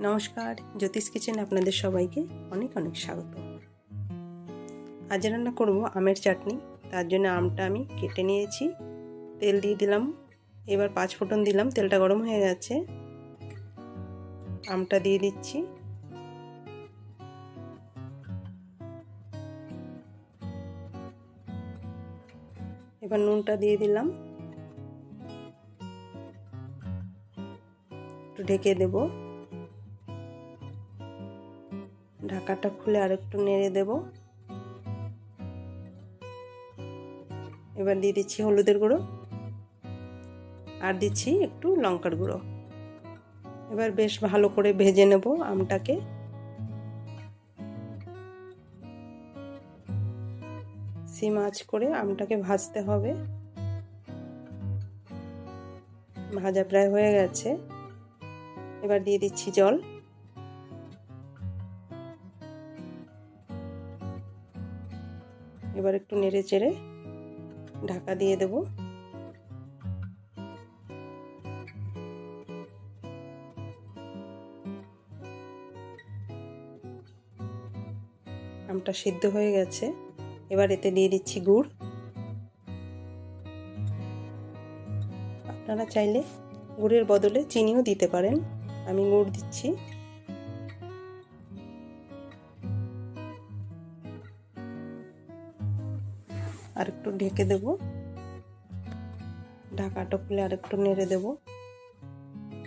নমস্কার, জ্যোতিষ কিচেনে আপনাদের সবাইকে অনেক অনেক স্বাগত। আজ রান্না করব আমের চাটনি। তার জন্য আমটা আমি কেটে নিয়েছি, তেল দিয়ে দিলাম, এবার 5 ফোঁটন দিলাম। তেলটা গরম হয়ে গেছে, আমটা দিয়ে দিচ্ছি। এবার নুনটা দিয়ে দিলাম, একটু ঢেকে দেব। ঢাকাটা খুলে আরেকটু নেড়ে দেব। এবার দিয়ে দিচ্ছি হলুদের গুঁড়ো আর দিচ্ছি একটু লঙ্কার গুঁড়ো। এবার বেশ ভালো করে ভেজে নেব আমটাকে। সিম আঁচ করে আমটাকে ভাজতে হবে। ভাজা প্রায় হয়ে গেছে, এবার দিয়ে দিচ্ছি জল। এবার একটু নেড়ে চেড়ে ঢাকা দিয়ে দেব। আমটা সিদ্ধ হয়ে গেছে, এবার এতে দিয়ে দিচ্ছি গুড়। আপনারা চাইলে গুড়ের বদলে চিনিও দিতে পারেন, আমি গুড় দিচ্ছি। আর একটু ঢেকে দেব। ঢাকাটা খুলে আর একটু নেড়ে দেব।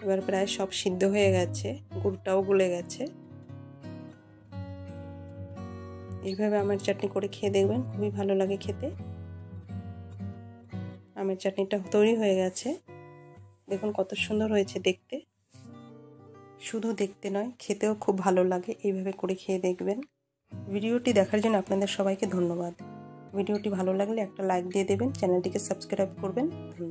এবার প্রায় সব সিদ্ধ হয়ে গেছে, গুড়টাও গলে গেছে। এইভাবে আমের চাটনি করে খেয়ে দেখবেন, খুবই ভালো লাগে খেতে। আমের চাটনিটা তৈরি হয়ে গেছে, দেখুন কত সুন্দর হয়েছে দেখতে। শুধু দেখতে নয়, খেতেও খুব ভালো লাগে। এইভাবে করে খেয়ে দেখবেন। ভিডিওটি দেখার জন্য আপনাদের সবাইকে ধন্যবাদ। ভিডিওটি ভালো লাগলে একটা লাইক দিয়ে দেবেন, চ্যানেলটিকে সাবস্ক্রাইব করবেন। ধন্যবাদ।